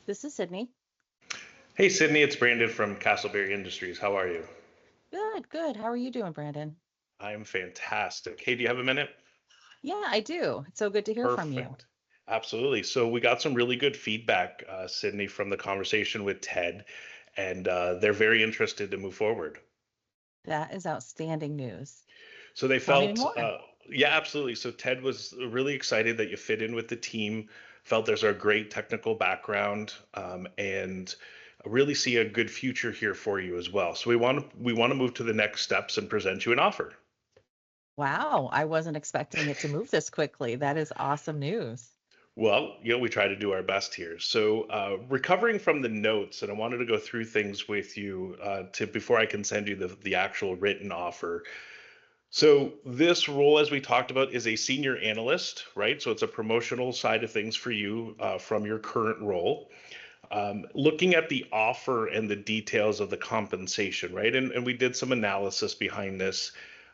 This is Sydney. Hey Sydney, it's Brandon from Castleberry Industries. How are you? Good, good. How are you doing, Brandon? I'm fantastic. Hey, do you have a minute? Yeah, I do. It's so good to hear from you. Perfect. Absolutely. So we got some really good feedback, Sydney, from the conversation with Ted, and they're very interested to move forward. That is outstanding news. So they Tell me felt, more. yeah, absolutely. So Ted was really excited that you fit in with the team, felt there's a great technical background, and really see a good future here for you as well. So we want to move to the next steps and present you an offer. Wow, I wasn't expecting it to move this quickly. That is awesome news. Well, we try to do our best here. So, recovering from the notes, and I wanted to go through things with you to before I can send you the actual written offer. So, this role, as we talked about, is a senior analyst, right? So, it's a promotional side of things for you from your current role. Looking at the offer and the details of the compensation, right? And we did some analysis behind this.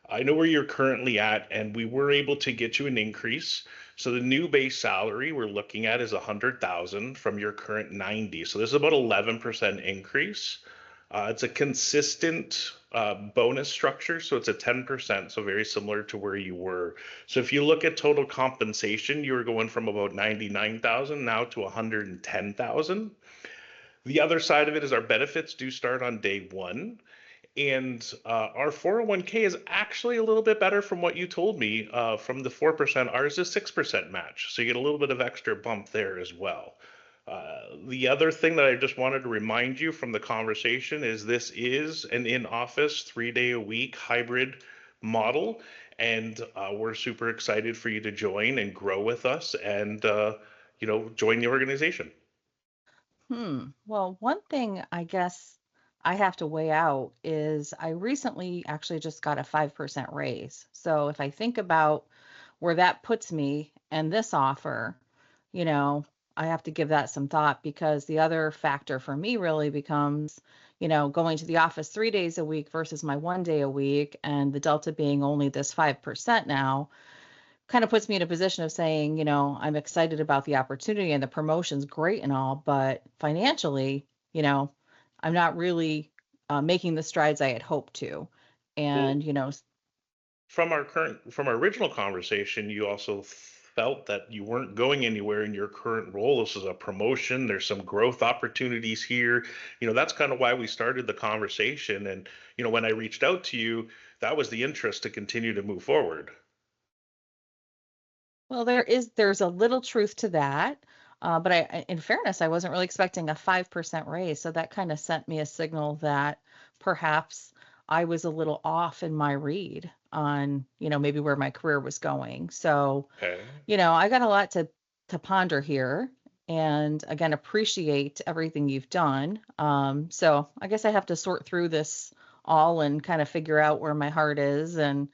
I know where you're currently at, and we were able to get you an increase. So the new base salary we're looking at is 100,000 from your current 90. So this is about 11% increase. It's a consistent bonus structure, so it's a 10%, so very similar to where you were. So if you look at total compensation, you were going from about 99,000 now to 110,000. The other side of it is our benefits do start on day one. And our 401k is actually a little bit better from what you told me from the 4%. Ours is 6% match. So you get a little bit of extra bump there as well. The other thing that I just wanted to remind you from the conversation is this is an in office 3 day a week hybrid model. And we're super excited for you to join and grow with us and, join the organization. Well, one thing I guess I have to weigh out is I recently actually just got a 5% raise. So if I think about where that puts me and this offer, you know, I have to give that some thought because the other factor for me really becomes, going to the office 3 days a week versus my 1 day a week, and the delta being only this 5% now kind of puts me in a position of saying, I'm excited about the opportunity and the promotion's great and all, but financially, you know, I'm not really making the strides I had hoped to. Well, And, from our original conversation, you also felt that you weren't going anywhere in your current role. This is a promotion. There's some growth opportunities here. That's kind of why we started the conversation. And, when I reached out to you, that was the interest to continue to move forward. well, there's a little truth to that. But in fairness, I wasn't really expecting a 5% raise. So that kind of sent me a signal that perhaps I was a little off in my read on, maybe where my career was going. So, Okay. I got a lot to ponder here, and again appreciate everything you've done. So I guess I have to sort through this all and kind of figure out where my heart is, and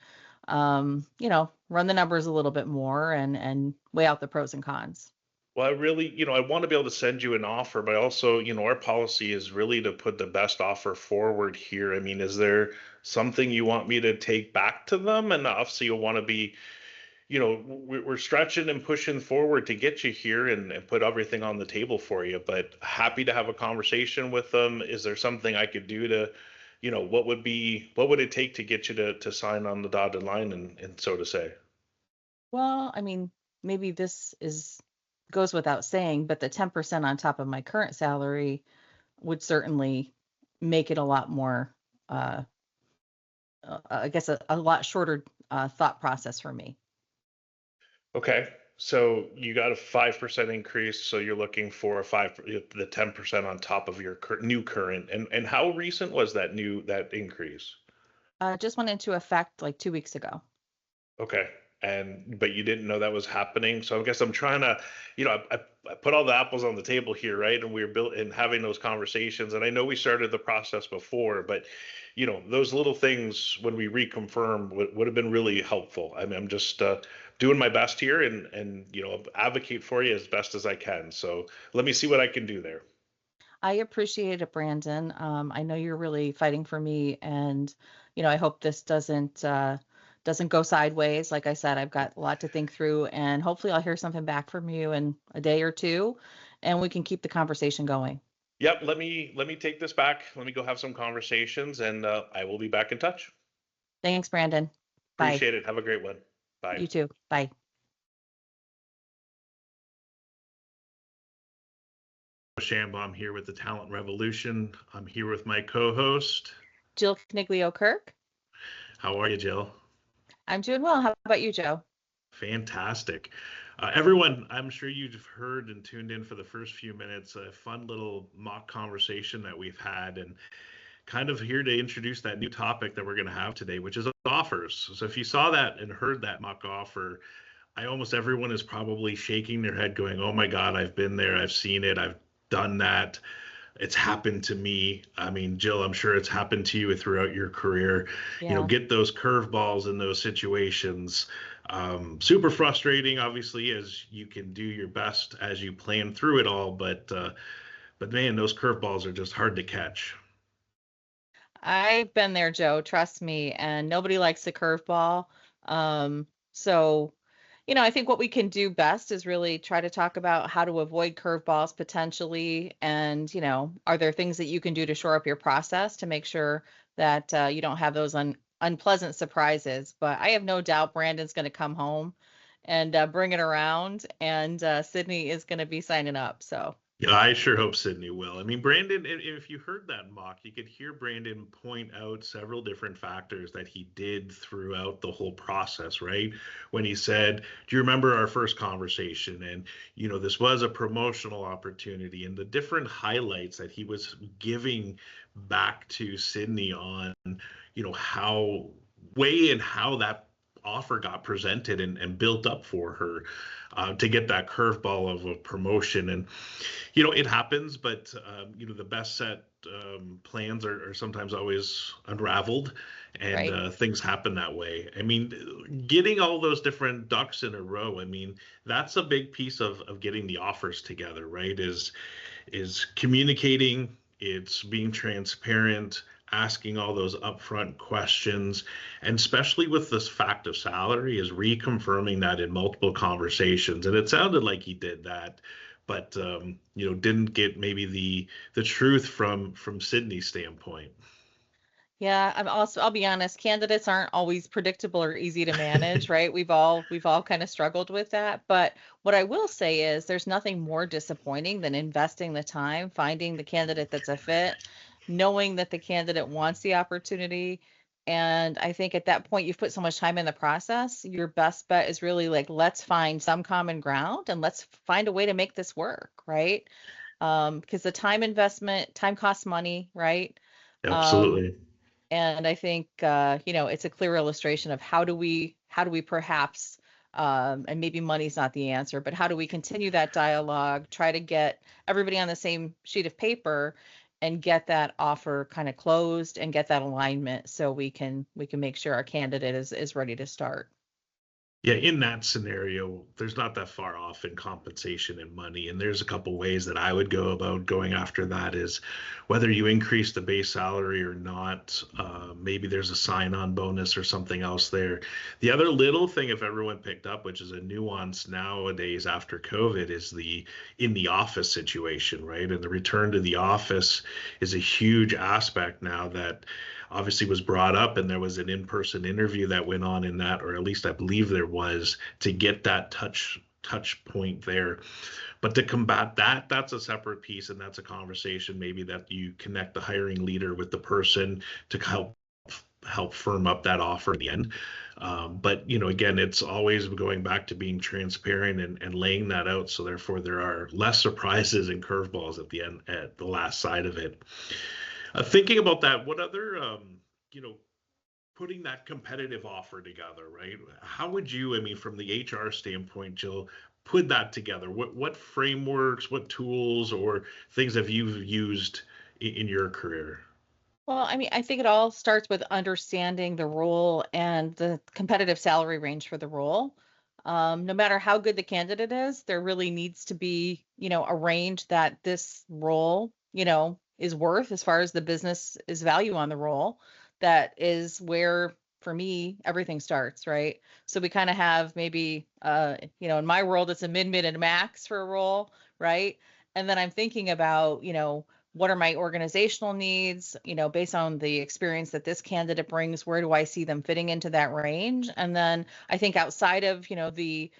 run the numbers a little bit more and weigh out the pros and cons. Well, I really, I want to be able to send you an offer, but also, our policy is really to put the best offer forward here. I mean, is there something you want me to take back to them? And obviously, you'll want to be, we're stretching and pushing forward to get you here and put everything on the table for you. But happy to have a conversation with them. Is there something I could do to, what would it take to get you to sign on the dotted line and so to say? Well, I mean, maybe this is goes without saying, but the 10% on top of my current salary would certainly make it a lot more, uh, I guess, a lot shorter thought process for me. Okay. So you got a 5% increase, so you're looking for the 10% on top of your new current. And how recent was that increase? Just went into effect like 2 weeks ago. Okay. But you didn't know that was happening. So I guess I'm trying to, I put all the apples on the table here, right? And we were built and having those conversations. And I know we started the process before, but those little things when we reconfirm would have been really helpful. I mean, I'm just doing my best here and advocate for you as best as I can. So let me see what I can do there. I appreciate it, Brandon. I know you're really fighting for me, and I hope this doesn't go sideways. Like I said, I've got a lot to think through, and hopefully, I'll hear something back from you in a day or two, and we can keep the conversation going. Yep, let me take this back. Let me go have some conversations, and I will be back in touch. Thanks, Brandon. Bye. Appreciate it. Have a great one. Bye. You too. Bye. Shambom here with the Talent Revolution. I'm here with my co-host. Jill Cniglio-Kirk. How are you, Jill? I'm doing well. How about you, Joe? Fantastic. Everyone, I'm sure you've heard and tuned in for the first few minutes, a fun little mock conversation that we've had, and kind of here to introduce that new topic that we're going to have today, which is offers. So if you saw that and heard that mock offer, almost everyone is probably shaking their head going, oh my God, I've been there. I've seen it. I've done that. It's happened to me. I mean, Jill, I'm sure it's happened to you throughout your career. Yeah. Get those curveballs in those situations. Super frustrating, obviously, as you can do your best as you plan through it all. But man, those curveballs are just hard to catch. I've been there, Joe, trust me, and nobody likes a curveball. So, I think what we can do best is really try to talk about how to avoid curveballs potentially. And, are there things that you can do to shore up your process to make sure that you don't have those unpleasant surprises? But I have no doubt Brandon's going to come home and bring it around, and Sydney is going to be signing up. So. Yeah, I sure hope Sydney will. I mean, Brandon, if you heard that mock, you could hear Brandon point out several different factors that he did throughout the whole process, right? When he said, do you remember our first conversation? And, this was a promotional opportunity, and the different highlights that he was giving back to Sydney on, how that offer got presented and built up for her to get that curveball of a promotion. And it happens, but the best set plans are sometimes always unraveled, and Right. things happen that way. I mean, getting all those different ducks in a row, I mean, that's a big piece of getting the offers together, right? Is communicating, it's being transparent, asking all those upfront questions, and especially with this fact of salary, is reconfirming that in multiple conversations. And it sounded like he did that, but didn't get maybe the truth from Sydney's standpoint. Yeah, I'll be honest, candidates aren't always predictable or easy to manage, right? We've all kind of struggled with that. But what I will say is there's nothing more disappointing than investing the time, finding the candidate that's a fit, knowing that the candidate wants the opportunity. And I think at that point you've put so much time in the process, your best bet is really like, let's find some common ground and let's find a way to make this work, right? Because the time investment, time costs money, right? Um, Absolutely. and I think it's a clear illustration of how do we perhaps and maybe money's not the answer, but how do we continue that dialogue, try to get everybody on the same sheet of paper and get that offer kind of closed and get that alignment so we can make sure our candidate is ready to start. Yeah, in that scenario, there's not that far off in compensation and money. And there's a couple ways that I would go about going after that is whether you increase the base salary or not. Maybe there's a sign-on bonus or something else there. The other little thing, if everyone picked up, which is a nuance nowadays after COVID, is the in the office situation, right? And the return to the office is a huge aspect now that obviously was brought up, and there was an in-person interview that went on in that, or at least I believe there was, to get that touch point there. But to combat that, that's a separate piece, and that's a conversation maybe that you connect the hiring leader with the person to help firm up that offer in the end. But again, it's always going back to being transparent and laying that out, so therefore there are less surprises and curveballs at the end, at the last side of it. Thinking about that, what other, putting that competitive offer together, right? How would you, I mean, from the HR standpoint, Jill, put that together? What frameworks, what tools, or things have you used in your career? Well, I mean, I think it all starts with understanding the role and the competitive salary range for the role. No matter how good the candidate is, there really needs to be, a range that this role, is worth as far as the business is value on the role. That is where, for me, everything starts, right? So we kind of have maybe, in my world, it's a mid, and max for a role, right? And then I'm thinking about, what are my organizational needs, based on the experience that this candidate brings, where do I see them fitting into that range? And then I think outside of, the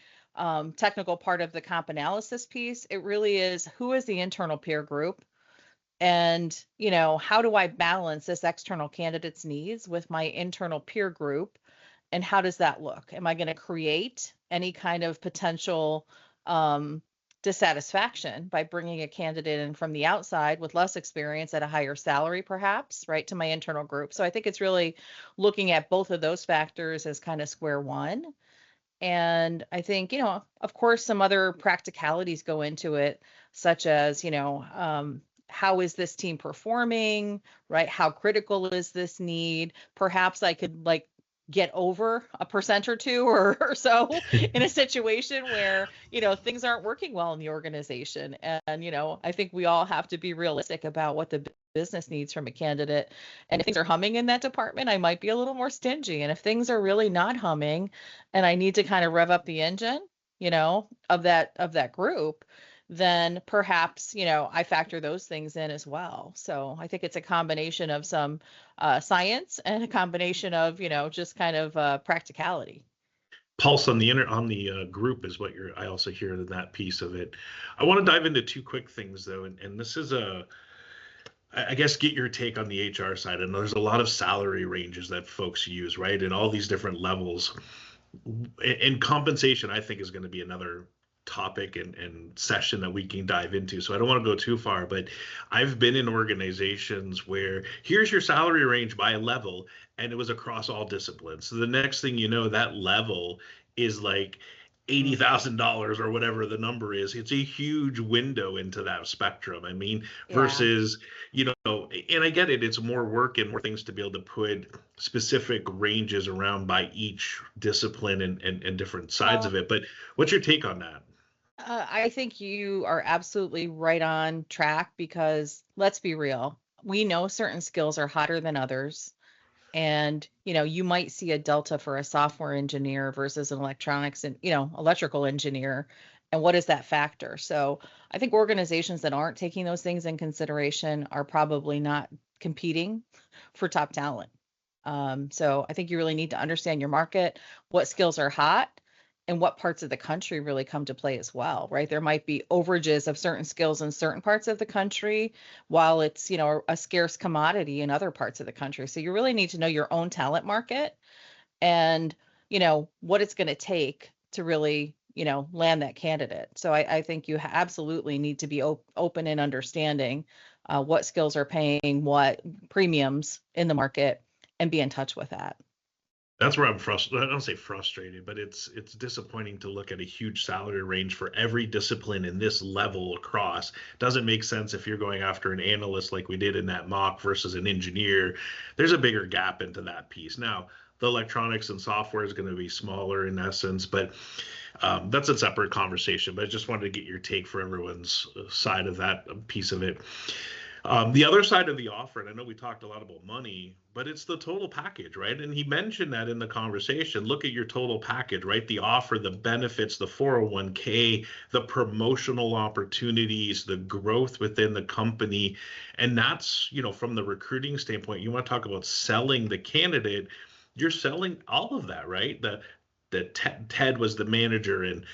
technical part of the comp analysis piece, it really is who is the internal peer group, and how do I balance this external candidate's needs with my internal peer group, and how does that look? Am I going to create any kind of potential um, dissatisfaction by bringing a candidate in from the outside with less experience at a higher salary, perhaps, right, to my internal group? So I think it's really looking at both of those factors as kind of square one. And I think, of course, some other practicalities go into it, such as, how is this team performing, right? How critical is this need? Perhaps I could like get over a percent or two or so in a situation where, things aren't working well in the organization. And, I think we all have to be realistic about what the business needs from a candidate. And if things are humming in that department, I might be a little more stingy. And if things are really not humming, and I need to kind of rev up the engine, of that group, then perhaps, I factor those things in as well. So I think it's a combination of some science and a combination of, just kind of practicality. Pulse on the group is what I also hear in that piece of it. I want to dive into two quick things though, and this is I guess get your take on the HR side. And there's a lot of salary ranges that folks use, right? And all these different levels. And compensation, I think, is going to be another topic and session that we can dive into. So I don't want to go too far, but I've been in organizations where here's your salary range by level, and it was across all disciplines. So the next thing you know, that level is like $80,000 or whatever the number is. It's a huge window into that spectrum. I mean, Yeah. versus, and I get it, it's more work and more things to be able to put specific ranges around by each discipline and different sides Well, of it. But what's your take on that? I think you are absolutely right on track because let's be real. We know certain skills are hotter than others. And, you might see a delta for a software engineer versus an electronics and, electrical engineer. And what is that factor? So I think organizations that aren't taking those things in consideration are probably not competing for top talent. So I think you really need to understand your market, what skills are hot, and what parts of the country really come to play as well, right? There might be overages of certain skills in certain parts of the country, while it's, a scarce commodity in other parts of the country. So you really need to know your own talent market and, what it's going to take to really, land that candidate. So I think you absolutely need to be open and understanding what skills are paying what premiums in the market and be in touch with that. That's where I'm frustrated. I don't say frustrated, but it's disappointing to look at a huge salary range for every discipline in this level across. Doesn't make sense if you're going after an analyst like we did in that mock versus an engineer. There's a bigger gap into that piece. Now, the electronics and software is going to be smaller in essence, but that's a separate conversation. But I just wanted to get your take for everyone's side of that piece of it. The other side of the offer, and I know we talked a lot about money, but it's the total package, right? And he mentioned that in the conversation. Look at your total package, right? The offer, the benefits, the 401k, the promotional opportunities, the growth within the company. And that's, from the recruiting standpoint, you want to talk about selling the candidate, you're selling all of that, right? That Ted was the manager and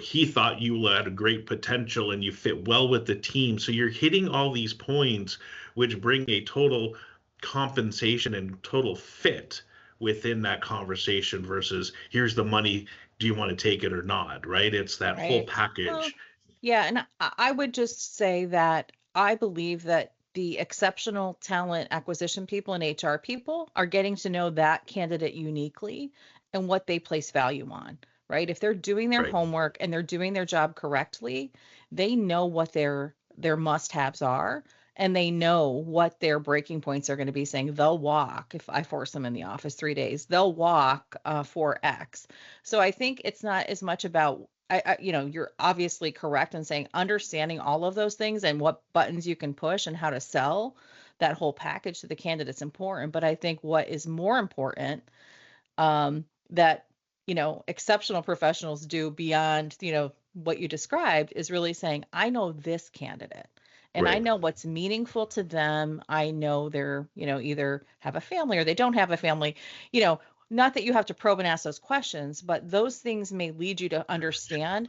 he thought you had a great potential and you fit well with the team. So you're hitting all these points which bring a total compensation and total fit within that conversation versus here's the money, do you want to take it or not, right? It's that whole Right. Well, package. yeah, and I would just say that I believe that the exceptional talent acquisition people and HR people are getting to know that candidate uniquely and what they place value on, right? If they're doing their Right. homework and they're doing their job correctly, they know what their must-haves are, and they know what their breaking points are going to be, saying they'll walk if I force them in the office 3 days, they'll walk for X. So I think it's not as much about you're obviously correct in saying understanding all of those things and what buttons you can push and how to sell that whole package to the candidate's important. But I think what is more important, that exceptional professionals do beyond what you described is really saying, I know this candidate and I Right. know what's meaningful to them. I know they're, either have a family or they don't have a family, you know, not that you have to probe and ask those questions, but those things may lead you to understand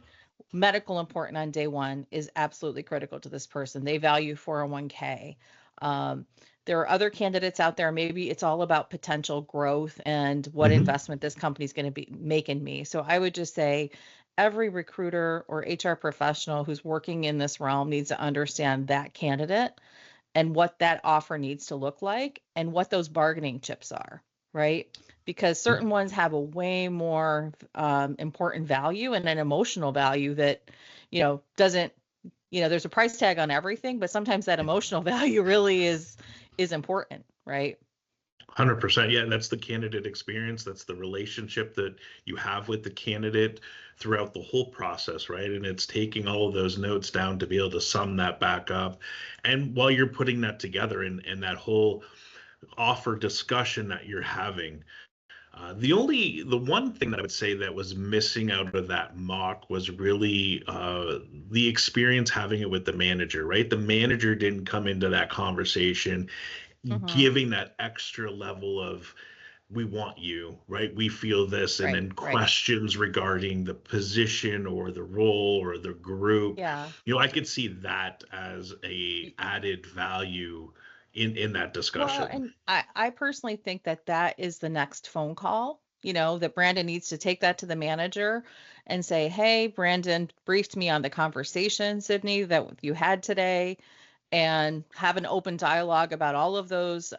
medical important on day one is absolutely critical to this person. They value 401k. Um, there are other candidates out there. Maybe it's all about potential growth and what Hmm. investment this company is going to be making me. So I would just say every recruiter or HR professional who's working in this realm needs to understand that candidate and what that offer needs to look like and what those bargaining chips are, right? Because certain ones have a way more important value and an emotional value that, doesn't, there's a price tag on everything, but sometimes that emotional value really is important, right? 100%. Yeah, and that's the candidate experience. That's the relationship that you have with the candidate throughout the whole process, right? And it's taking all of those notes down to be able to sum that back up. And while you're putting that together and that whole offer discussion that you're having, the one thing that I would say that was missing out of that mock was really the experience having it with the manager, right? The manager didn't come into that conversation Hmm. giving that extra level of we want you, right? We feel this, and Right, then right. questions regarding the position or the role or the group. Yeah. I could see that as a added value in that Well, discussion. and I personally think that that is the next phone call, that Brandon needs to take that to the manager and say, hey, Brandon briefed me on the conversation, Sydney, that you had today, and have an open dialogue about all of those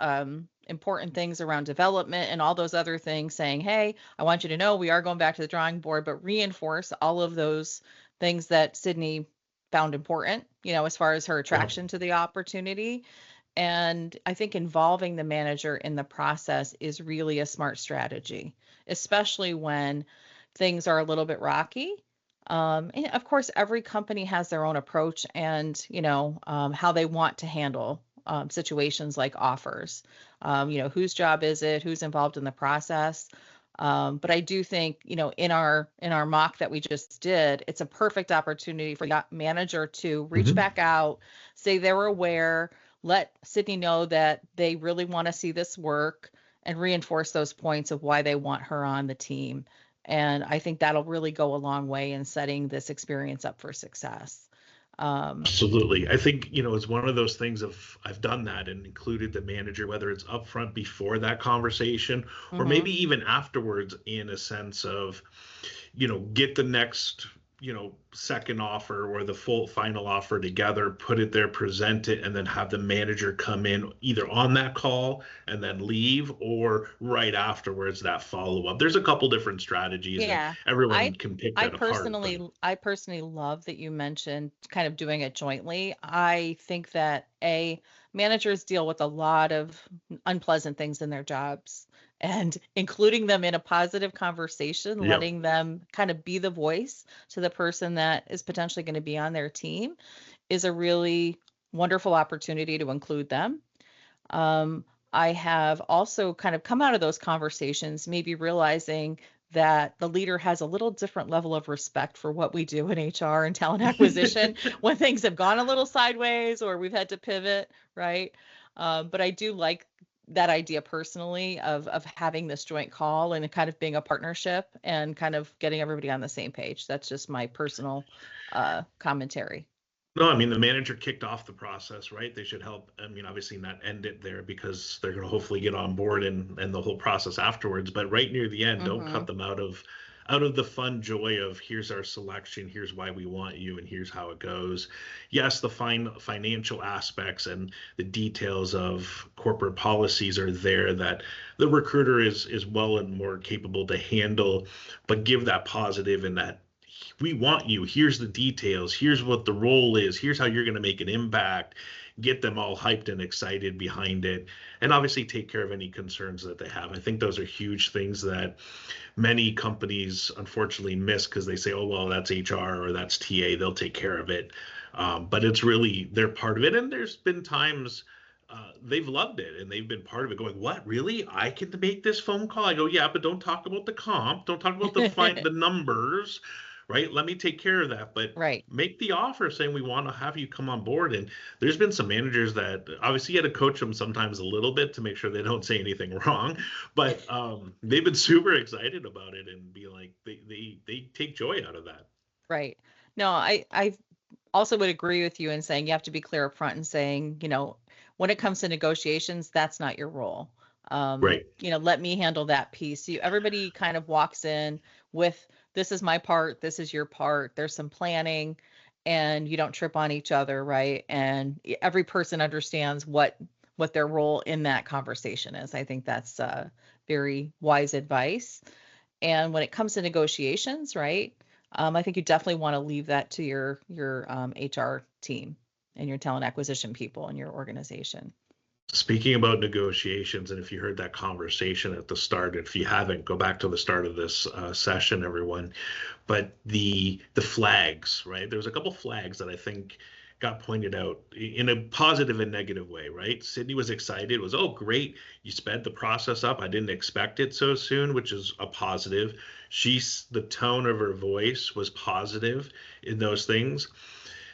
important things around development and all those other things, saying, hey, I want you to know we are going back to the drawing board, but reinforce all of those things that Sydney found important, as far as her Yeah. attraction to the opportunity. And I think involving the manager in the process is really a smart strategy, especially when things are a little bit rocky. And of course, every company has their own approach and, how they want to handle situations like offers. Whose job is it? Who's involved in the process? But I do think, in our mock that we just did, it's a perfect opportunity for the manager to reach Hmm. back out, say they're aware, let Sydney know that they really want to see this work and reinforce those points of why they want her on the team. And I think that'll really go a long way in setting this experience up for success. Um, Absolutely. I think, it's one of those things of I've done that and included the manager, whether it's upfront before that conversation or mhm. maybe even afterwards, in a sense of, get the next, second offer or the full final offer together, put it there, present it, and then have the manager come in either on that call and then leave or right afterwards that follow up. There's a couple different strategies and Yeah, everyone I can pick I that apart, but personally love that you mentioned kind of doing it jointly. I think that managers deal with a lot of unpleasant things in their jobs, and including them in a positive conversation, yeah. letting them kind of be the voice to the person that is potentially going to be on their team is a really wonderful opportunity to include them. Um, I have also kind of come out of those conversations, maybe realizing that the leader has a little different level of respect for what we do in HR and talent acquisition when things have gone a little sideways or we've had to pivot, right? But I do like that idea personally of having this joint call and kind of being a partnership and kind of getting everybody on the same page. That's just my personal commentary. No, I mean, the manager kicked off the process, right? They should help. I mean, obviously not end it there because they're going to hopefully get on board and the whole process afterwards. But right near the end, don't Hmm. cut them out of the fun joy of here's our selection, here's why we want you, and here's how it goes. Yes, the financial aspects and the details of corporate policies are there that the recruiter is well and more capable to handle, but give that positive and that we want you. Here's the details. Here's what the role is. Here's how you're going to make an impact. Get them all hyped and excited behind it. And obviously take care of any concerns that they have. I think those are huge things that many companies unfortunately miss because they say, oh, well, that's HR or that's TA. They'll take care of it. But it's really, they're part of it. And there's been times they've loved it and they've been part of it going, what, really? I can make this phone call? I go, yeah, but don't talk about the comp. Don't talk about the numbers, right? Let me take care of that, but Right. make the offer saying we want to have you come on board. And there's been some managers that obviously you had to coach them sometimes a little bit to make sure they don't say anything wrong, but they've been super excited about it and be like they take joy out of that. Right. No, I also would agree with you in saying you have to be clear up front and saying, when it comes to negotiations, that's not your role. Right. Let me handle that piece. Everybody kind of walks in with, this is my part, this is your part. There's some planning, and you don't trip on each other, right? And every person understands what their role in that conversation is. I think that's very wise advice. And when it comes to negotiations, right? I think you definitely want to leave that to your HR team and your talent acquisition people in your organization. Speaking about negotiations, and if you heard that conversation at the start, if you haven't, go back to the start of this session, everyone. But the flags, right? There's a couple flags that I think got pointed out in a positive and negative way, right? Sydney was excited. It was, oh, great. You sped the process up. I didn't expect it so soon, which is a positive. The tone of her voice was positive in those things.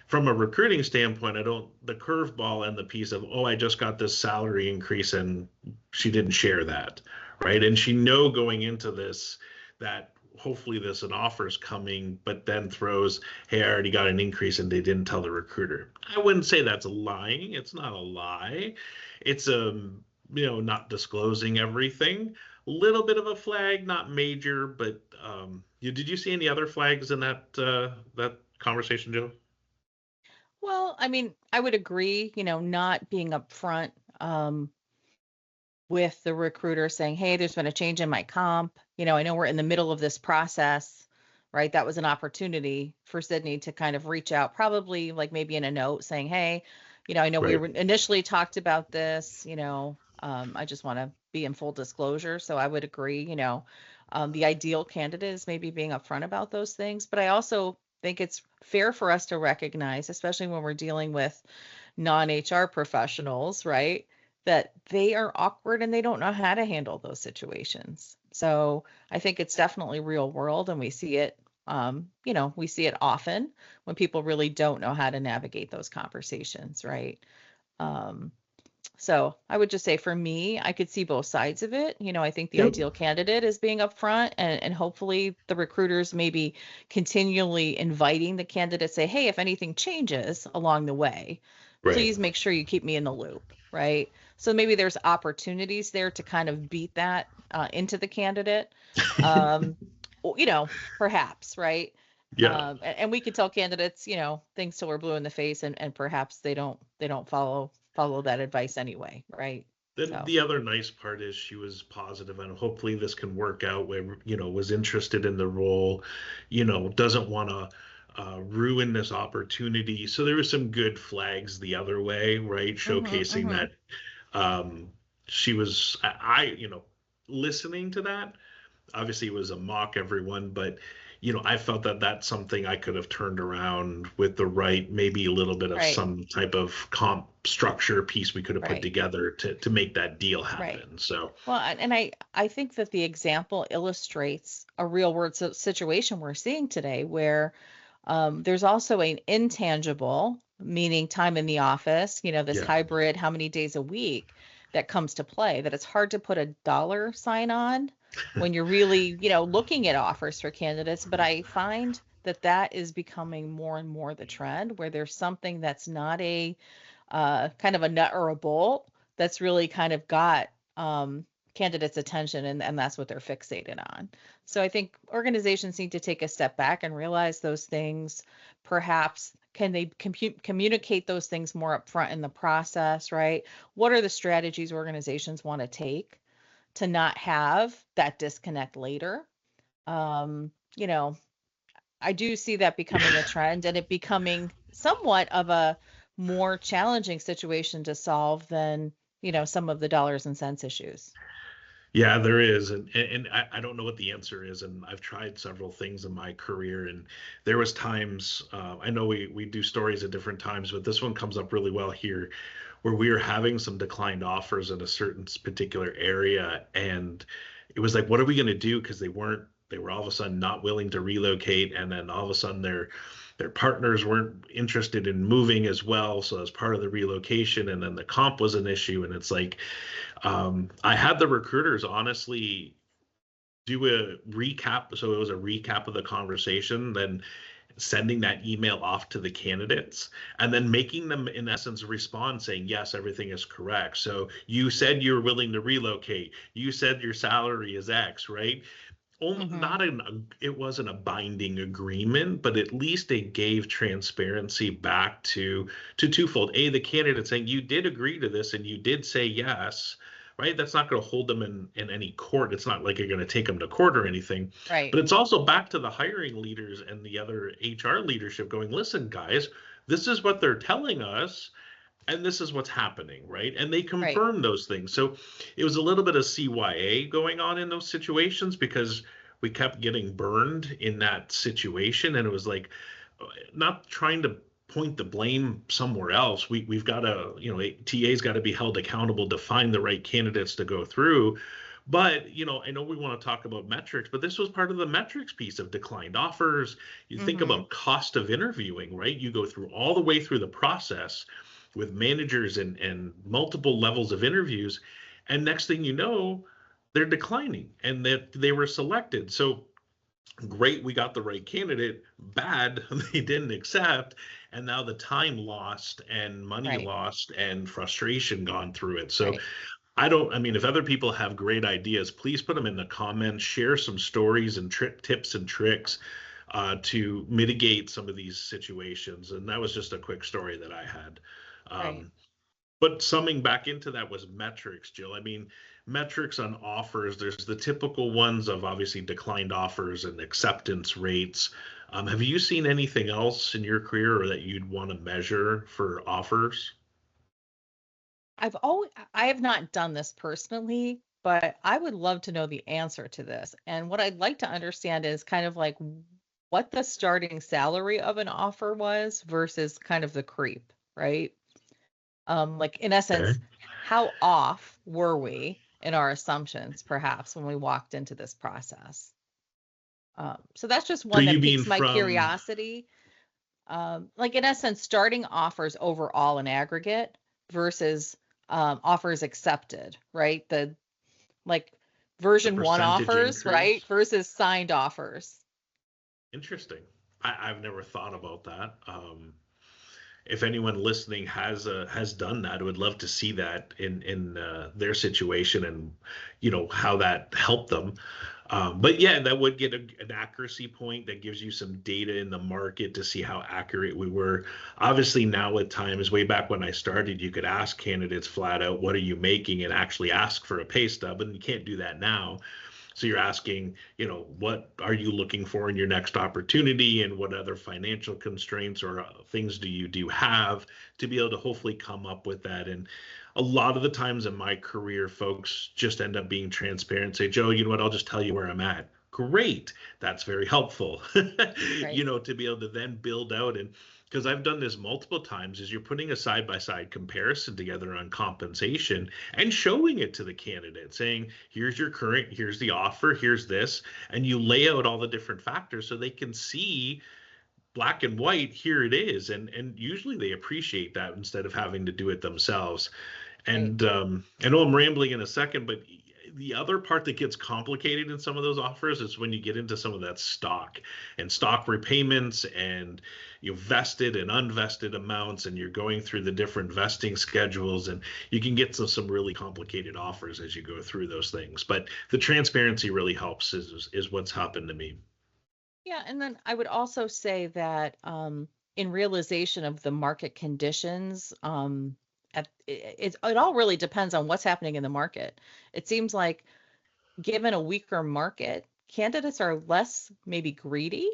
From a recruiting standpoint, the curveball and the piece of, oh, I just got this salary increase and she didn't share that, right? And she know going into this that hopefully this an offer is coming, but then throws, hey, I already got an increase and they didn't tell the recruiter. I wouldn't say that's lying. It's not a lie. It's not disclosing everything. A little bit of a flag, not major, but did you see any other flags in that conversation, Joe? Well, I mean, I would agree, not being upfront with the recruiter saying, hey, there's been a change in my comp. I know we're in the middle of this process, right? That was an opportunity for Sydney to kind of reach out, probably like maybe in a note saying, hey, I know we Right. were initially talked about this, I just want to be in full disclosure. So I would agree, the ideal candidate is maybe being upfront about those things. But I also think it's fair for us to recognize, especially when we're dealing with non-HR professionals, right? That they are awkward and they don't know how to handle those situations. So I think it's definitely real world, and we see it. We see it often when people really don't know how to navigate those conversations, right? Um, so I would just say for me, I could see both sides of it. I think the Yep. ideal candidate is being upfront, and hopefully the recruiters maybe continually inviting the candidate, say, hey, if anything changes along the way, Right. please make sure you keep me in the loop, right? So maybe there's opportunities there to kind of beat that into the candidate. Um, perhaps, right? Yeah. And we could tell candidates, things till we're blue in the face, and perhaps they don't follow that advice anyway, right? Then So the other nice part is she was positive and hopefully this can work out where, was interested in the role, doesn't want to ruin this opportunity. So there were some good flags the other way, right? mhm, Showcasing mhm. that um, she was, listening to that. Obviously it was a mock everyone, but I felt that that's something I could have turned around with the right, maybe a little bit of Right, some type of comp structure piece we could have put right, together to make that deal right. happen. So Well, and I think that the example illustrates a real world situation we're seeing today, where there's also an intangible, meaning time in the office, this yeah. hybrid, how many days a week, that comes to play, that it's hard to put a dollar sign on when you're really, looking at offers for candidates. But I find that that is becoming more and more the trend, where there's something that's not a kind of a nut or a bolt that's really kind of got candidates' attention, and that's what they're fixated on. So I think organizations need to take a step back and realize those things. Perhaps can they communicate those things more upfront in the process, right? What are the strategies organizations want to take to not have that disconnect later? Um, you know, I do see that becoming a trend, and it becoming somewhat of a more challenging situation to solve than, some of the dollars and cents issues. Yeah, there is, and I don't know what the answer is, and I've tried several things in my career, and there was times I know we do stories at different times, but this one comes up really well here, where we were having some declined offers in a certain particular area, and it was like, what are we going to do? Because they weren't they were all of a sudden not willing to relocate, and then all of a sudden their partners weren't interested in moving as well, so as part of the relocation, and then the comp was an issue, and it's like I had the recruiters honestly do a recap. So it was a recap of the conversation, then sending that email off to the candidates and then making them in essence respond saying yes, everything is correct. So you said you're willing to relocate, you said your salary is X, right? Mm-hmm. Not it wasn't a binding agreement, but at least it gave transparency back to twofold. A, the candidate saying you did agree to this and you did say yes, right? That's not going to hold them in any court. It's not like you're going to take them to court or anything. Right. But it's also back to the hiring leaders and the other HR leadership going, listen, guys, this is what they're telling us and this is what's happening, right? And they Right. confirm those things. So it was a little bit of CYA going on in those situations because we kept getting burned in that situation. And it was like, not trying to point the blame somewhere else. We've got to, TA's got to be held accountable to find the right candidates to go through. But, I know we want to talk about metrics, but this was part of the metrics piece of declined offers. You think Mm-hmm. about cost of interviewing, right? You go through all the way through the process with managers and multiple levels of interviews. And next thing you know, they're declining and that they were selected. So great, we got the right candidate. Bad, they didn't accept. And now the time lost and money Right. lost and frustration gone through it. So Right. I mean, if other people have great ideas, please put them in the comments, share some stories and tips and tricks to mitigate some of these situations. And that was just a quick story that I had. Right. Um, but summing back into that was metrics, Jill. I mean, metrics on offers, there's the typical ones of obviously declined offers and acceptance rates. Have you seen anything else in your career or that you'd want to measure for offers? I have not done this personally, but I would love to know the answer to this. And what I'd like to understand is kind of like what the starting salary of an offer was versus kind of the creep, right? Like in Okay. essence, how off were we in our assumptions perhaps when we walked into this process? So that's just So one you that mean piques my from curiosity. Like in essence, starting offers overall in aggregate versus offers accepted, right? The like the version one percentage offers, right? increase? Versus signed offers. Interesting. I've never thought about that. If anyone listening has done that, I would love to see that in their situation and how that helped them. But yeah, that would get an accuracy point that gives you some data in the market to see how accurate we were. Obviously, now at times, way back when I started, you could ask candidates flat out, "What are you making?" and actually ask for a pay stub, and you can't do that now. So you're asking, what are you looking for in your next opportunity and what other financial constraints or things do you have to be able to hopefully come up with that. And a lot of the times in my career, folks just end up being transparent, say, Joe, you know what, I'll just tell you where I'm at. Great. That's very helpful, Right. to be able to then build out. And because I've done this multiple times, is you're putting a side by side comparison together on compensation and showing it to the candidate, saying, here's your current, here's the offer, here's this, and you lay out all the different factors so they can see black and white, here it is. And usually they appreciate that instead of having to do it themselves. Right. And I know I'm rambling in a second, but the other part that gets complicated in some of those offers is when you get into some of that stock and stock repayments and vested and unvested amounts, and you're going through the different vesting schedules, and you can get some really complicated offers as you go through those things. But the transparency really helps is what's happened to me. Yeah, and then I would also say that in realization of the market conditions, it all really depends on what's happening in the market. It seems like given a weaker market, candidates are less maybe greedy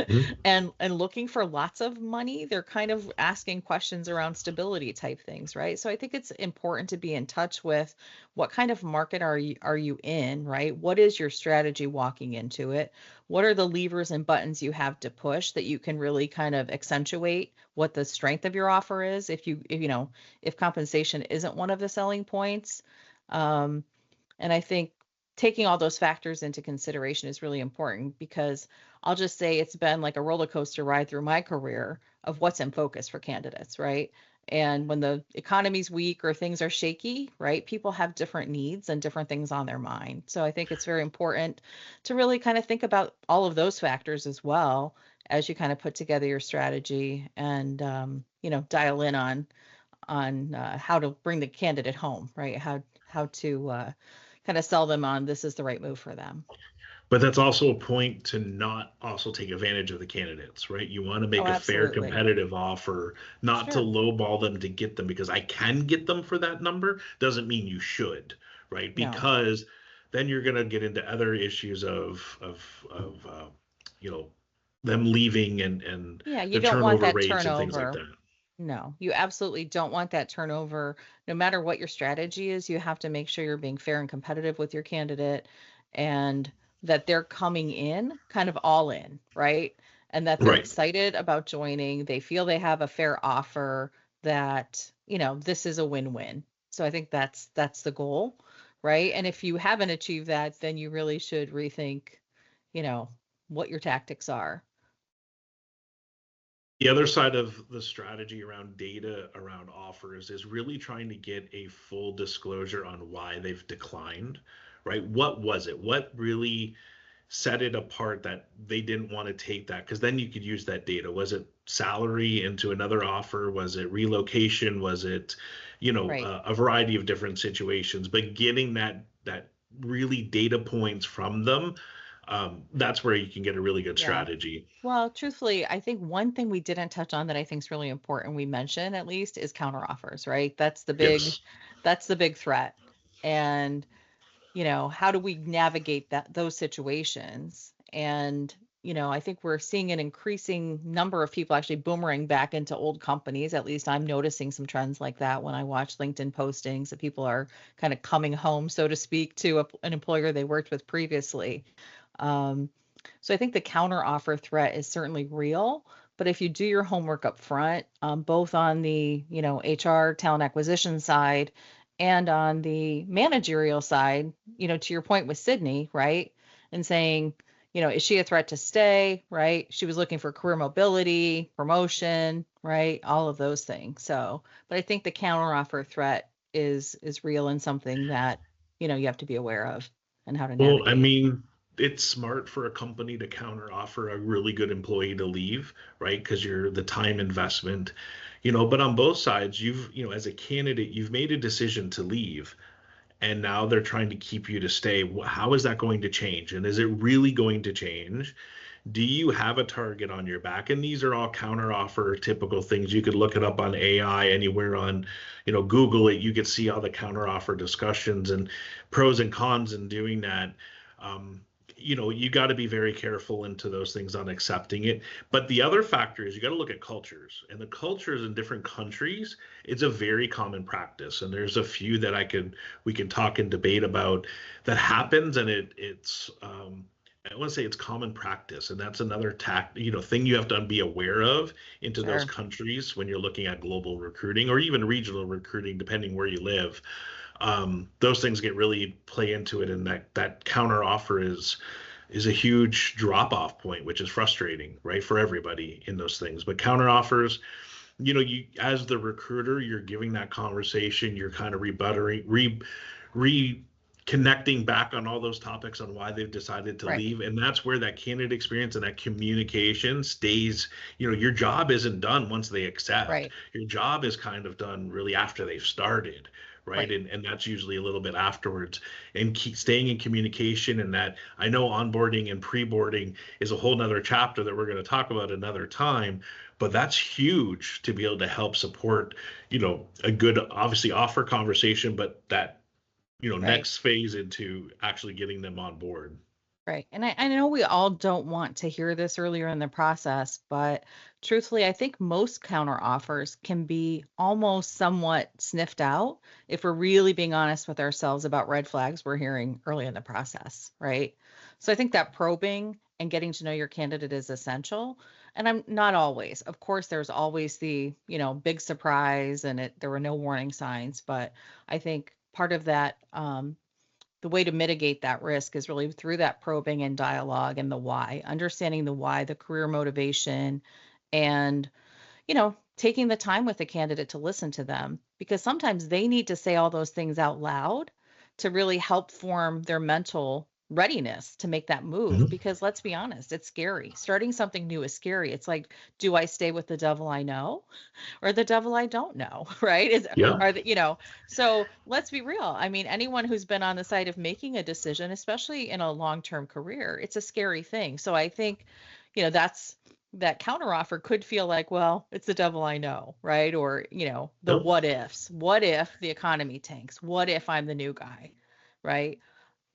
Mhm. and looking for lots of money. They're kind of asking questions around stability type things, right? So I think it's important to be in touch with what kind of market are you in, right? What is your strategy walking into it? What are the levers and buttons you have to push that you can really kind of accentuate what the strength of your offer is if compensation isn't one of the selling points. Um, and I think taking all those factors into consideration is really important, because I'll just say it's been like a roller coaster ride through my career of what's in focus for candidates, right? And when the economy's weak or things are shaky, right, people have different needs and different things on their mind. So I think it's very important to really kind of think about all of those factors as well as you kind of put together your strategy and dial in on how to bring the candidate home, right? How to kind of sell them on this is the right move for them. But that's also a point to not also take advantage of the candidates, right? You want to Oh, make a fair, absolutely. competitive offer, not to Sure. lowball them to get them because I can get them for that number doesn't mean you should, right? No. Because then you're going to get into other issues of you know them leaving and Yeah, you the don't want turnover that rates and things like turnover. that. No, you absolutely don't want that turnover. No matter what your strategy is, you have to make sure you're being fair and competitive with your candidate, and that they're coming in kind of all in, right? And that they're Right. excited about joining. They feel they have a fair offer, that, this is a win-win. So I think that's the goal, right? And if you haven't achieved that, then you really should rethink, you know, what your tactics are. The other side of the strategy around data around offers is really trying to get a full disclosure on why they've declined, right? What was it? What really set it apart that they didn't want to take that? Because then you could use that data. Was it salary into another offer? Was it relocation? Was it, Right. a variety of different situations? But getting that really data points from them, that's where you can get a really good Yeah. strategy. Well, truthfully, I think one thing we didn't touch on that I think is really important, we mention at least, is counteroffers, right? Yes. That's the big threat. And, how do we navigate those situations? And, I think we're seeing an increasing number of people actually boomerang back into old companies. At least I'm noticing some trends like that when I watch LinkedIn postings, that people are kind of coming home, so to speak, to an employer they worked with previously. Um, so I think the counter offer threat is certainly real, but if you do your homework up front, both on the, HR talent acquisition side and on the managerial side, to your point with Sydney, right? And saying, is she a threat to stay, right? She was looking for career mobility, promotion, right? All of those things. So, but I think the counter offer threat is real and something that, you have to be aware of and how to Well, I navigate. mean, it's smart for a company to counter offer a really good employee to leave, right? Because you're the time investment, but on both sides, as a candidate, you've made a decision to leave, and now they're trying to keep you to stay. How is that going to change? And is it really going to change? Do you have a target on your back? And these are all counter offer typical things. You could look it up on AI anywhere on, Google it. You could see all the counter offer discussions and pros and cons in doing that. Um, you got to be very careful into those things on accepting it. But the other factor is you got to look at cultures, and the cultures in different countries. It's a very common practice, and there's a few that we can talk and debate about that happens, and I want to say it's common practice, and that's another thing you have to be aware of into those Sure. countries when you're looking at global recruiting or even regional recruiting, depending where you live. Those things get really play into it, and that counter offer is a huge drop off point, which is frustrating, right, for everybody in those things. But counter offers, you as the recruiter, you're giving that conversation, you're kind of rebuttering, reconnecting back on all those topics on why they've decided to Right. leave, and that's where that candidate experience and that communication stays. Your job isn't done once they accept. Right. Your job is kind of done really after they've started, right? Right. And that's usually a little bit afterwards, and keep staying in communication. And that, I know onboarding and pre-boarding is a whole nother chapter that we're going to talk about another time, but that's huge to be able to help support, a good, obviously, offer conversation, but that, Right. next phase into actually getting them on board. Right. And I know we all don't want to hear this earlier in the process, but truthfully, I think most counter offers can be almost somewhat sniffed out if we're really being honest with ourselves about red flags we're hearing early in the process, right? So I think that probing and getting to know your candidate is essential. And I'm not always. Of course, there's always the, big surprise and there were no warning signs, but I think part of that the way to mitigate that risk is really through that probing and dialogue and the why, understanding the why, the career motivation, and taking the time with the candidate to listen to them, because sometimes they need to say all those things out loud to really help form their mental readiness to make that move. Mhm. Because let's be honest, it's scary. Starting something new is scary. It's like, do I stay with the devil I know or the devil I don't know? Right? Yeah. Are the, so let's be real. I mean, anyone who's been on the side of making a decision, especially in a long-term career, it's a scary thing. So I think, that's that counteroffer could feel like, well, it's the devil I know, right? Or, the Yep. what ifs. What if the economy tanks? What if I'm the new guy, right?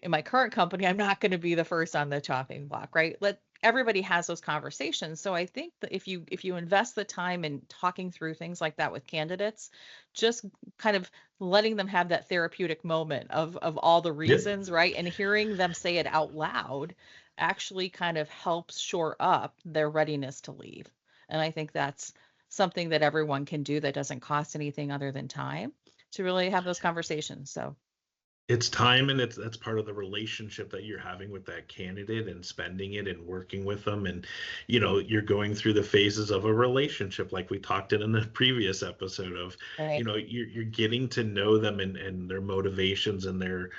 In my current company, I'm not going to be the first on the chopping block, right? Everybody has those conversations. So I think that if you invest the time in talking through things like that with candidates, just kind of letting them have that therapeutic moment of all the Yeah. reasons, right? And hearing them say it out loud actually kind of helps shore up their readiness to leave. And I think that's something that everyone can do that doesn't cost anything other than time to really have those conversations. So It's time, and that's part of the relationship that you're having with that candidate and spending it and working with them. And you're going through the phases of a relationship, like we talked in the previous episode of, right. you're getting to know them and their motivations and their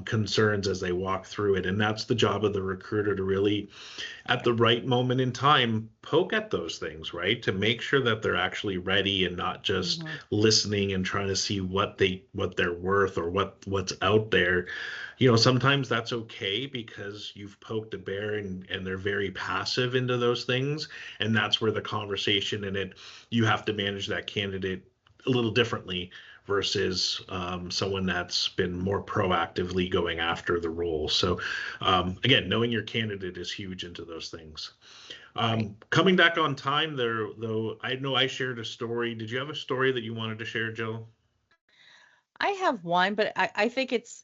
concerns as they walk through it. And that's the job of the recruiter, to really, at the right moment in time, poke at those things, right? To make sure that they're actually ready and not just Mhm. listening and trying to see what they're worth, or what's out there. Sometimes that's okay, because you've poked a bear, and they're very passive into those things. And that's where the conversation in it, you have to manage that candidate a little differently versus someone that's been more proactively going after the role. So again, knowing your candidate is huge into those things. Right. Coming back on time there, though, I know I shared a story. Did you have a story that you wanted to share, Jill? I have one, but I think it's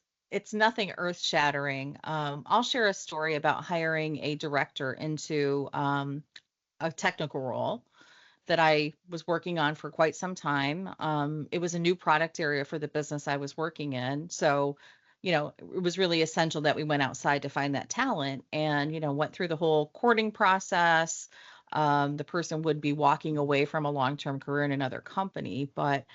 nothing earth shattering. I'll share a story about hiring a director into a technical role that I was working on for quite some time. It was a new product area for the business I was working in. So, it was really essential that we went outside to find that talent and, went through the whole courting process. The person would be walking away from a long-term career in another company. But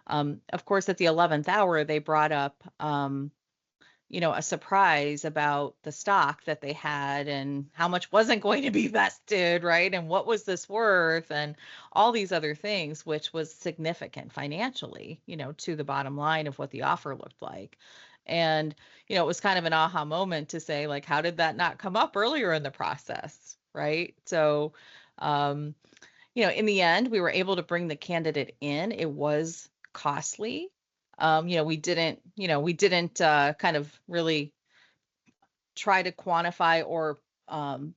of course, at the 11th hour, they brought up a surprise about the stock that they had and how much wasn't going to be vested, right? And what was this worth and all these other things, which was significant financially, to the bottom line of what the offer looked like. And, it was kind of an aha moment to say, like, how did that not come up earlier in the process? Right. So, um, in the end, we were able to bring the candidate in. It was costly. We didn't kind of really try to quantify or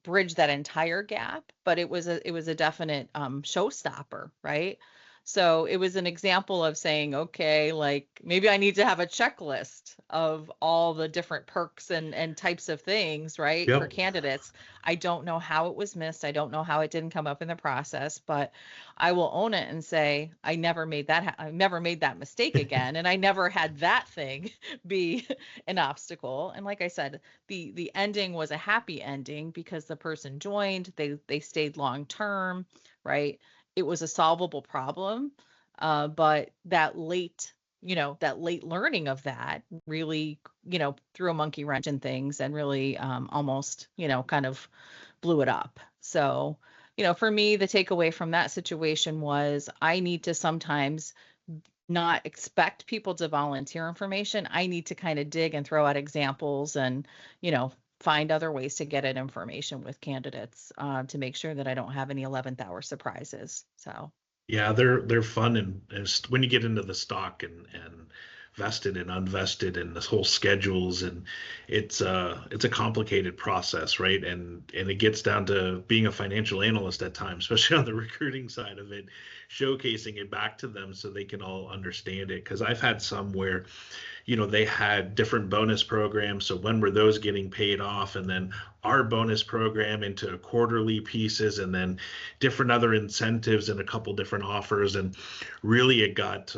bridge that entire gap, but it was a definite showstopper, right? So it was an example of saying, okay, like maybe I need to have a checklist of all the different perks and types of things, right, for Yep. candidates. I don't know how it was missed. I don't know how it didn't come up in the process, but I will own it and say I never made that mistake again, and I never had that thing be an obstacle. And like I said, the ending was a happy ending because the person joined, they stayed long term, right? It was a solvable problem, but that late learning of that really threw a monkey wrench in things and really almost kind of blew it up. So for me, the takeaway from that situation was I need to sometimes not expect people to volunteer information. I need to kind of dig and throw out examples and, find other ways to get at information with candidates to make sure that I don't have any 11th hour surprises. So, Yeah, they're fun, and when you get into the stock and vested and unvested and this whole schedules, and it's a complicated process, right? And it gets down to being a financial analyst at times, especially on the recruiting side of it, showcasing it back to them so they can all understand it. Because I've had some where they had different bonus programs. So when were those getting paid off? And then our bonus program into quarterly pieces, and then different other incentives and a couple different offers. And really, it got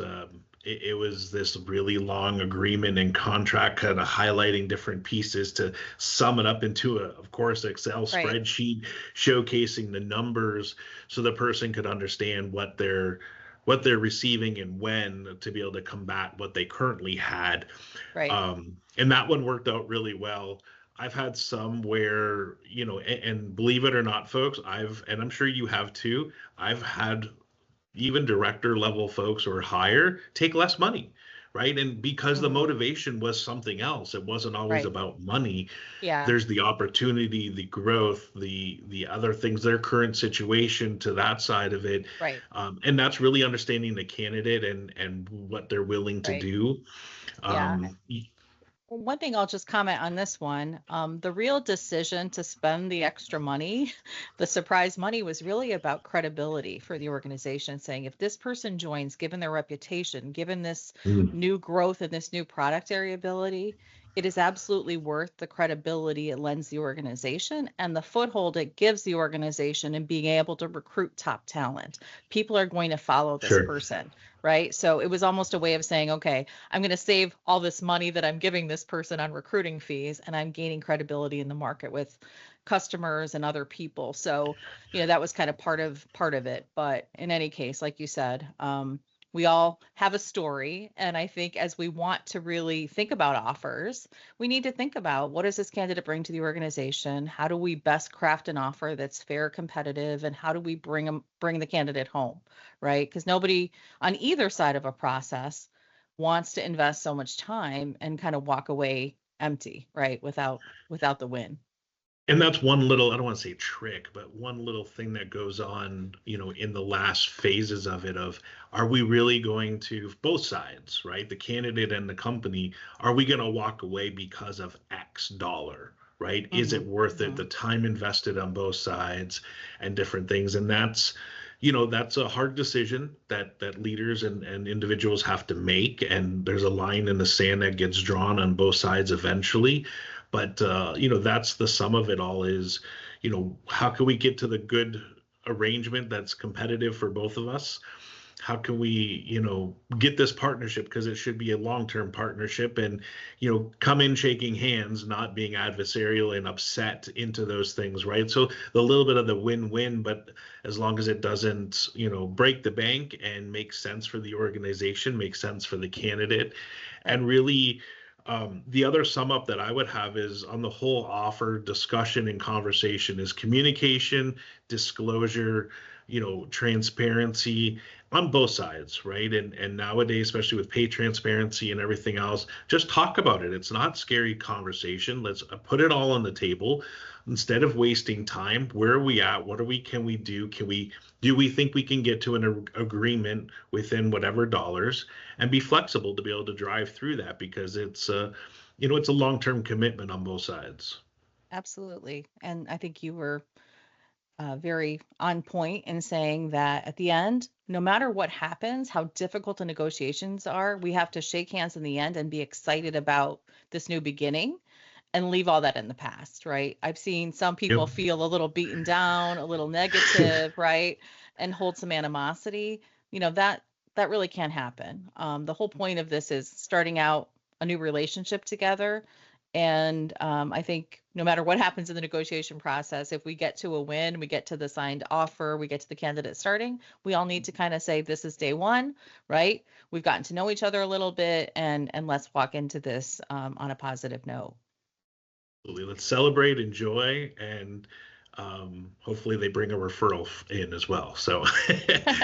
it was this really long agreement and contract, kind of highlighting different pieces to sum it up into a, of course, Excel Right, spreadsheet showcasing the numbers so the person could understand what they're receiving and when to be able to combat what they currently had. right. And that one worked out really well. I've had some where, and believe it or not, folks, and I'm sure you have too, I've had even director level folks or higher take less money, right? And because the Hmm. motivation was something else, it wasn't always Right. about money. Yeah. There's the opportunity, the growth, the other things, their current situation to that side of it. Right. And that's really understanding the candidate and what they're willing to Right. do. Yeah. um, Well, one thing I'll just comment on this one, the real decision to spend the extra money, the surprise money, was really about credibility for the organization, saying if this person joins, given their reputation, given this mm, new growth and this new product area ability, it is absolutely worth the credibility it lends the organization and the foothold it gives the organization in being able to recruit top talent. People are going to follow this sure. person, right? So it was almost a way of saying, okay, I'm going to save all this money that I'm giving this person on recruiting fees, and I'm gaining credibility in the market with customers and other people. So, that was kind of part of it. But in any case, like you said, we all have a story. And I think as we want to really think about offers, we need to think about what does this candidate bring to the organization? How do we best craft an offer that's fair, competitive, and how do we bring the candidate home, right? Because nobody on either side of a process wants to invest so much time and kind of walk away empty, right? Without the win. And that's one little, I don't want to say trick, but one little thing that goes on, in the last phases of it, of are we really going to, both sides, right? The candidate and the company, are we going to walk away because of X dollar, right? Is Hmm. it worth it? Hmm. The time invested on both sides and different things. And that's a hard decision that leaders and individuals have to make. And there's a line in the sand that gets drawn on both sides eventually. But that's the sum of it all is, how can we get to the good arrangement that's competitive for both of us? How can we, get this partnership, because it should be a long-term partnership, and come in shaking hands, not being adversarial and upset into those things, right? So the little bit of the win-win, but as long as it doesn't break the bank and make sense for the organization, make sense for the candidate. Right. And really, the other sum up that I would have is on the whole offer discussion and conversation is communication, disclosure, transparency on both sides, right? And nowadays, especially with pay transparency and everything else, just talk about it. It's not scary conversation. Let's put it all on the table instead of wasting time. Where are we at? What are we? Can we do? Do we think we can get to an agreement within whatever dollars, and be flexible to be able to drive through that, because it's a long-term commitment on both sides. Absolutely. And I think you were very on point in saying that at the end, no matter what happens, how difficult the negotiations are, we have to shake hands in the end and be excited about this new beginning and leave all that in the past, right? I've seen some people Yep. feel a little beaten down, a little negative, right? And hold some animosity. That really can't happen. The whole point of this is starting out a new relationship together. And I think no matter what happens in the negotiation process, if we get to a win, we get to the signed offer, we get to the candidate starting, we all need to kind of say, this is day one, right? We've gotten to know each other a little bit, and let's walk into this on a positive note. Absolutely. Let's celebrate, enjoy, and hopefully they bring a referral in as well. So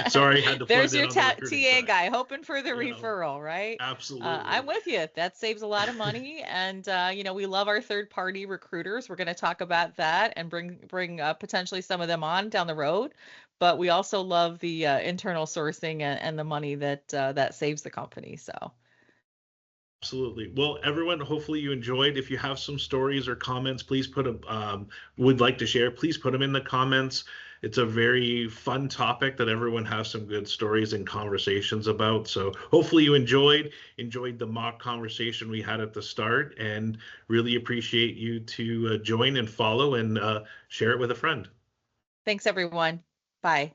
sorry, I had to put There's it in your on the recruiting TA side. guy hoping for the You know, referral, right? I'm absolutely. with you. That saves a lot of money, and we love our third party recruiters. We're going to talk about that and bring potentially some of them on down the road. But we also love the internal sourcing and the money that saves the company. So Absolutely. Well, everyone, hopefully you enjoyed. If you have some stories or comments, please would like to share, please put them in the comments. It's a very fun topic that everyone has some good stories and conversations about. So hopefully you enjoyed the mock conversation we had at the start, and really appreciate you to join and follow and share it with a friend. thanks, everyone. Bye.